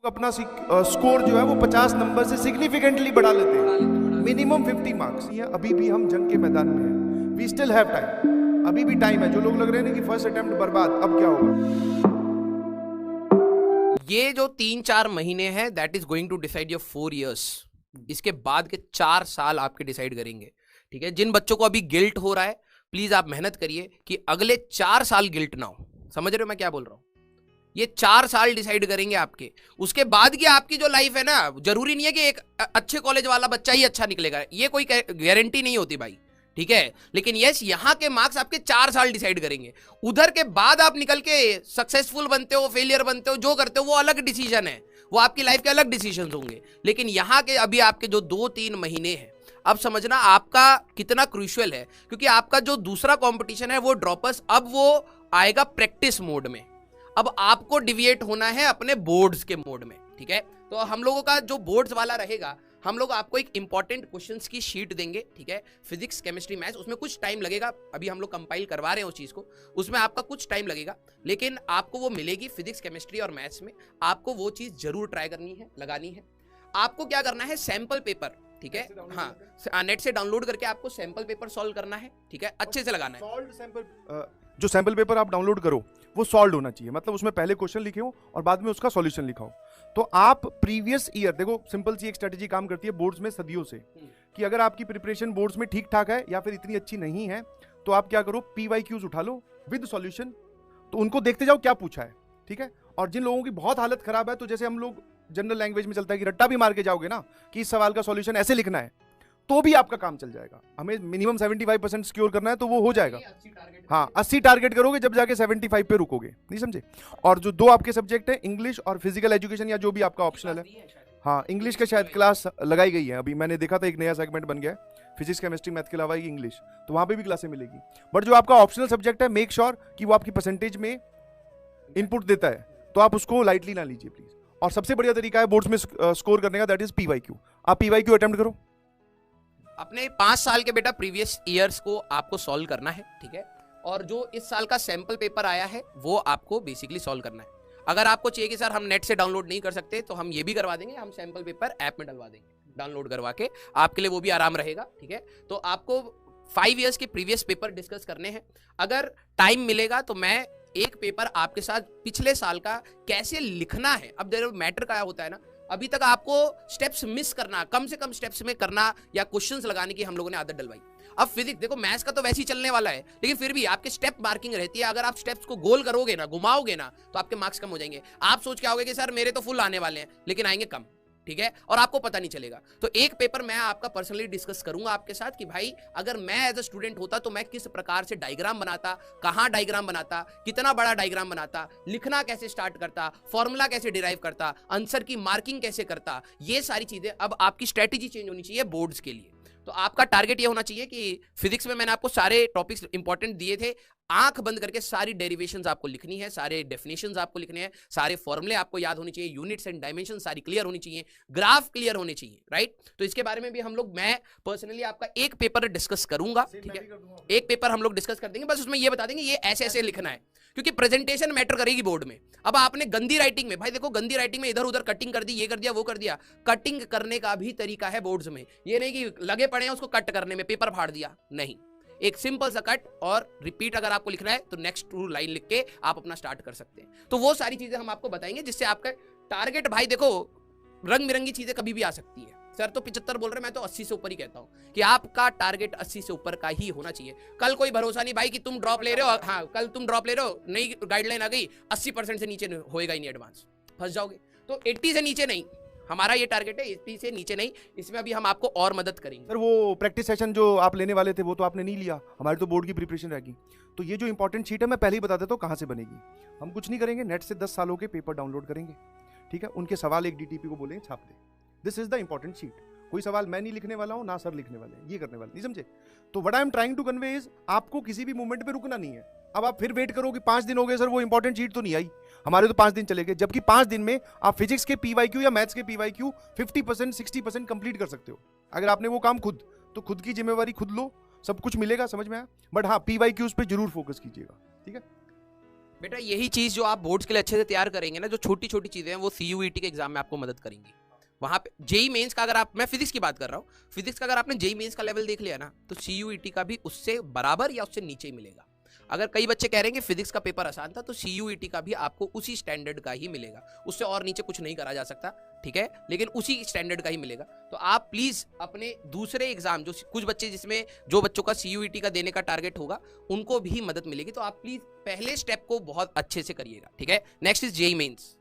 अपना स्कोर जो है वो 50 नंबर से सिग्निफिकेंटली बढ़ा लेते हैं। Minimum 50 marks. अभी भी हम जंग के मैदान में हैं। We still have time. अभी भी टाइम है। जो लोग लग रहे हैं ना कि फर्स्ट अटेम्प्ट बर्बाद, अब क्या होगा? ये जो 3-4 महीने हैं that is going to decide your 4 years। इसके बाद के 4 साल आपके डिसाइड करेंगे। ठीक है, जिन बच्चों को अभी गिल्ट हो रहा है प्लीज आप मेहनत करिए कि अगले 4 साल गिल्ट ना हो। समझ रहे हो मैं क्या बोल रहा हूं? ये 4 साल डिसाइड करेंगे आपके। उसके बाद की आपकी जो लाइफ है ना, जरूरी नहीं है कि एक अच्छे कॉलेज वाला बच्चा ही अच्छा निकलेगा, ये कोई गारंटी नहीं होती भाई। ठीक है, लेकिन यस यहां के मार्क्स आपके 4 साल डिसाइड करेंगे। उधर के बाद आप निकल के सक्सेसफुल बनते हो, फेलियर बनते हो, जो करते हो वो अलग डिसीजन है, वो आपकी लाइफ के अलग डिसीजन होंगे। लेकिन यहाँ के अभी आपके जो 2-3 महीने हैं, अब समझना आपका कितना क्रूशियल है, क्योंकि आपका जो दूसरा कंपटीशन है वो ड्रॉपर्स, अब वो आएगा प्रैक्टिस मोड में। अब आपको डिविएट होना है अपने बोर्ड्स के मोड में। ठीक है, तो हम लोगों का जो बोर्ड्स वाला रहेगा, हम लोग आपको एक इंपॉर्टेंट क्वेश्चंस की शीट देंगे। ठीक है, फिजिक्स, केमिस्ट्री, मैथ्स, उसमें कुछ टाइम लगेगा। अभी हम लोग कंपाइल करवा रहे हैं उस चीज को, उसमें आपका कुछ टाइम लगेगा, लेकिन आपको वो मिलेगी फिजिक्स, केमिस्ट्री और मैथ्स में। आपको वो चीज जरूर ट्राई करनी है, लगानी है। आपको क्या करना है, सैंपल पेपर, ठीक है, हाँ, नेट से डाउनलोड करके आपको सैंपल पेपर सॉल्व करना है। ठीक है, अच्छे से लगाना है। जो सैंपल पेपर आप डाउनलोड करो वो सॉल्व होना चाहिए, मतलब उसमें पहले क्वेश्चन लिखे हो और बाद में उसका सॉल्यूशन लिखा हो। तो आप प्रीवियस ईयर, देखो सिंपल सी एक स्ट्रेटेजी काम करती है बोर्ड्स में सदियों से, कि अगर आपकी प्रिपरेशन बोर्ड्स में ठीक ठाक है या फिर इतनी अच्छी नहीं है, तो आप क्या करो, PYQs उठा लो विद सॉल्यूशन, तो उनको देखते जाओ क्या पूछा है। ठीक है, और जिन लोगों की बहुत हालत खराब है, तो जैसे हम लोग जनरल लैंग्वेज में चलता है कि रट्टा भी मार के जाओगे ना कि इस सवाल का सॉल्यूशन ऐसे लिखना है, तो भी आपका काम चल जाएगा। हमें मिनिमम 75% सिक्योर करना है, तो वो हो जाएगा। हाँ, 80 टारगेट करोगे जब जाके 75 पे रुकोगे, नहीं समझे? और जो 2 आपके सब्जेक्ट है, इंग्लिश और फिजिकल एजुकेशन, या जो भी आपका ऑप्शनल है, हाँ, इंग्लिश का शायद क्लास लगाई गई है। अभी मैंने देखा था एक नया सेगमेंट बन गया है, फिजिक्स, केमिस्ट्री, मैथ के अलावा इंग्लिश, तो वहां पे भी क्लासें मिलेगी। बट जो आपका ऑप्शनल सब्जेक्ट है, मेक श्योर कि वो आपकी परसेंटेज में इनपुट देता है, तो आप उसको लाइटली ना लीजिए प्लीज। और सबसे बढ़िया तरीका है बोर्ड्स में स्कोर करने का, दैट इज PYQ। आप PYQ अटेम्प्ट करो। अपने 5 साल के बेटा प्रीवियस ईयर्स को आपको सॉल्व करना है। ठीक है, और जो इस साल का सैंपल पेपर आया है वो आपको बेसिकली सॉल्व करना है। अगर आपको चाहिए कि सर हम नेट से डाउनलोड नहीं कर सकते, तो हम ये भी करवा देंगे, हम सैंपल पेपर ऐप में डलवा देंगे डाउनलोड करवा के, आपके लिए वो भी आराम रहेगा। ठीक है, तो आपको 5 years के प्रीवियस पेपर डिस्कस करने हैं। अगर टाइम मिलेगा तो मैं एक पेपर आपके साथ पिछले साल का कैसे लिखना है, अब देखो मैटर क्या होता है ना, अभी तक आपको स्टेप्स मिस करना, कम से कम स्टेप्स में करना या क्वेश्चंस लगाने की हम लोगों ने आदत डलवाई। अब फिजिक्स देखो, मैथ्स का तो वैसे ही चलने वाला है, लेकिन फिर भी आपके स्टेप मार्किंग रहती है। अगर आप स्टेप्स को गोल करोगे ना, घुमाओगे ना, तो आपके मार्क्स कम हो जाएंगे। आप सोच के आओगे कि सर मेरे तो फुल आने वाले हैं, लेकिन आएंगे कम। ठीक है, और आपको पता नहीं चलेगा। तो एक पेपर मैं आपका पर्सनली डिस्कस करूंगा आपके साथ कि भाई अगर मैं एज अ स्टूडेंट होता तो मैं किस प्रकार से डायग्राम बनाता, कहां डायग्राम बनाता, कितना बड़ा डायग्राम बनाता, लिखना कैसे स्टार्ट करता, फॉर्मूला कैसे डिराइव करता, आंसर की मार्किंग कैसे करता। ये सारी चीजें अब आपकी स्ट्रेटेजी चेंज होनी चाहिए बोर्ड्स के लिए। तो आपका टारगेट ये होना चाहिए कि फिजिक्स में मैंने आपको सारे टॉपिक्स इंपॉर्टेंट दिए थे, आंख बंद करके सारी डेरिवेशंस आपको लिखनी है, सारे डेफिनेशंस आपको लिखने हैं, सारे फॉर्मूले आपको याद होने चाहिए, यूनिट्स एंड डायमेंशन सारी क्लियर होनी चाहिए, ग्राफ क्लियर होने चाहिए, राइट? तो इसके बारे में भी हम लोग, मैं पर्सनली आपका एक पेपर डिस्कस करूंगा। ठीक है, एक पेपर हम लोग डिस्कस कर देंगे, बस उसमें ये बता देंगे ये ऐसे ऐसे लिखना है, क्योंकि प्रेजेंटेशन मैटर करेगी बोर्ड में। अब आपने गंदी राइटिंग में, भाई देखो गंदी राइटिंग में इधर उधर कटिंग कर दी, ये कर दिया वो कर दिया, कटिंग करने का भी तरीका है बोर्ड्स में। ये नहीं कि लगे पड़े हैं उसको कट करने में, पेपर फाड़ दिया, नहीं, एक सिंपल सा कट और रिपीट अगर आपको लिखना है तो नेक्स्ट 2 लाइन लिख के आप अपना स्टार्ट कर सकते हैं। तो वो सारी चीजें हम आपको बताएंगे, जिससे आपका टारगेट, भाई देखो रंग बिरंगी चीजें कभी भी आ सकती है। सर तो 75 बोल रहे, मैं तो 80 से ऊपर ही कहता हूं कि आपका टारगेट 80 से ऊपर का ही होना चाहिए। कल कोई भरोसा नहीं भाई कि तुम ड्रॉप ले रहे हो, हाँ कल तुम ड्रॉप ले रहे हो, नई गाइडलाइन आ गई, 80% से नीचे होएगा ही नहीं, एडवांस फंस जाओगे। तो 80 से नीचे नहीं, हमारा ये टारगेट है, 80 से नीचे नहीं। इसमें अभी हम आपको और मदद करेंगे। सर वो प्रैक्टिस सेशन जो आप लेने वाले थे वो तो आपने नहीं लिया, हमारी तो बोर्ड की प्रिपरेशन रहेगी। तो ये जो इंपॉर्टेंट शीट है मैं पहले ही बता देता हूँ कहाँ से बनेगी। हम कुछ नहीं करेंगे, नेट से 10 सालों के पेपर डाउनलोड करेंगे। ठीक है, उनके सवाल एक DTP को बोलेंगे छाप दे। This is the important sheet. कोई सवाल मैं नहीं लिखने वाला हूँ, ना सर लिखने वाले हैं, ये करने वाले, नहीं समझे? तो what I am trying to convey is, आपको किसी भी मूवमेंट पे रुकना नहीं है। अब आप फिर वेट करो कि 5 दिन हो गए सर वो इंपॉर्टेंट शीट तो नहीं आई, हमारे तो 5 दिन चले गए, जबकि 5 दिन में आप फिजिक्स के PYQ या मैथ्स के PYQ 50% 60% कंप्लीट कर सकते हो। अगर आपने वो काम खुद, तो खुद की जिम्मेवारी खुद लो, सब कुछ मिलेगा, समझ में आया? बट हाँ, PYQs पे जरूर फोकस कीजिएगा। ठीक है, बेटा यही चीज जो आप बोर्ड्स के लिए अच्छे से तैयार करेंगे ना, जो छोटी छोटी चीजें हैं वो CUET के एग्जाम में आपको मदद करेंगी। वहां पे जेई मेंस का, अगर आप, मैं फिजिक्स की बात कर रहा हूँ, फिजिक्स का अगर आपने जेई मेंस का लेवल देख लिया ना, तो CUET का भी उससे बराबर या उससे नीचे ही मिलेगा। अगर कई बच्चे कह रहे हैं कि फिजिक्स का पेपर आसान था, तो CUET का भी आपको उसी स्टैंडर्ड का ही मिलेगा, उससे और नीचे कुछ नहीं करा जा सकता, ठीक है, लेकिन उसी स्टैंडर्ड का ही मिलेगा। तो आप प्लीज अपने दूसरे एग्जाम, जो कुछ बच्चे, जिसमें जो बच्चों का CUET का देने का टारगेट होगा, उनको भी मदद मिलेगी। तो आप प्लीज पहले स्टेप को बहुत अच्छे से करिएगा, ठीक है। Next is JEE mains.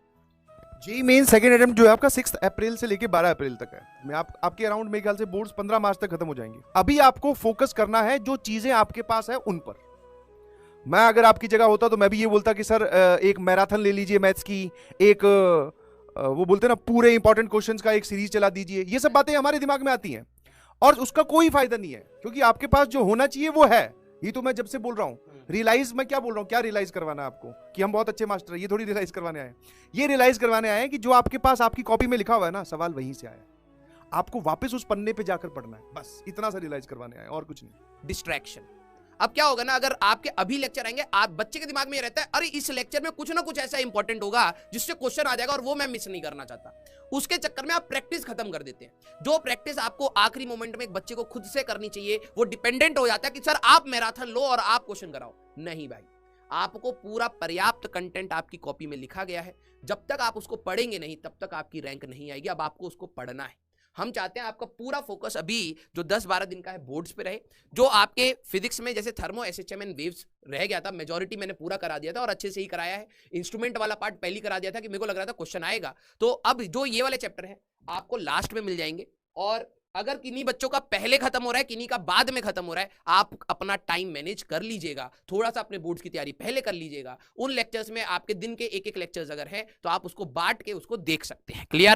JEE main second attempt जो है आपका 6 अप्रैल से लेके 12 अप्रैल तक है। मैं आपके अराउंड मेरे ख्याल से बोर्ड्स 15 मार्च तक खत्म हो जाएंगे। अभी आपको फोकस करना है जो चीजें आपके पास है उन पर। मैं अगर आपकी जगह होता तो मैं भी ये बोलता कि सर एक मैराथन ले लीजिए मैथ्स की, एक वो बोलते हैं ना पूरे इंपॉर्टेंट क्वेश्चंस का एक सीरीज चला दीजिए। ये सब बातें हमारे दिमाग में आती हैं और उसका कोई फायदा नहीं है, क्योंकि आपके पास जो होना चाहिए वो है। ये तो मैं जब से बोल रहा हूं, रियलाइज, मैं क्या बोल रहा हूं, क्या रियलाइज करवाना है आपको कि हम बहुत अच्छे मास्टर हैं, ये थोड़ी रियलाइज करवाने आए। ये रियलाइज करवाने आए कि जो आपके पास आपकी कॉपी में लिखा हुआ है ना, सवाल वहीं से आया, आपको वापस उस पन्ने पे जाकर पढ़ना है, बस इतना सा रियलाइज करवाने आए और कुछ नहीं। डिस्ट्रैक्शन। अब क्या होगा ना, अगर आपके अभी लेक्चर आएंगे, आप बच्चे के दिमाग में ये रहता है, अरे इस लेक्चर में कुछ ना कुछ ऐसा इंपॉर्टेंट होगा जिससे क्वेश्चन आ जाएगा और वो मैं मिस नहीं करना चाहता। उसके चक्कर में आप प्रैक्टिस खत्म कर देते हैं। जो प्रैक्टिस आपको आखिरी मोमेंट में एक बच्चे को खुद से करनी चाहिए, वो डिपेंडेंट हो जाता है कि सर आप मैराथन लो और आप क्वेश्चन कराओ। नहीं भाई, आपको पूरा पर्याप्त कंटेंट आपकी कॉपी में लिखा गया है, जब तक आप उसको पढ़ेंगे नहीं तब तक आपकी रैंक नहीं आएगी। अब आपको उसको पढ़ना है। हम चाहते हैं आपका पूरा फोकस अभी जो 10-12 दिन का है बोर्ड्स पे रहे। जो आपके फिजिक्स में जैसे थर्मो, SHM एंड वेव्स रह गया था, मेजॉरिटी मैंने पूरा करा दिया था और अच्छे से ही कराया है। इंस्ट्रूमेंट वाला पार्ट पहले करा दिया था कि मेरे को लग रहा था क्वेश्चन आएगा। तो अब जो ये वाले चैप्टर हैं आपको लास्ट में मिल जाएंगे। और अगर किन्हीं बच्चों का पहले खत्म हो रहा है, किन्हीं का बाद में खत्म हो रहा है, आप अपना टाइम मैनेज कर लीजिएगा, थोड़ा सा अपने बोर्ड्स की तैयारी पहले कर लीजिएगा। उन लेक्चर्स में आपके दिन के एक एक लेक्चर्स अगर हैं तो आप उसको बांट के उसको देख सकते हैं। क्लियर?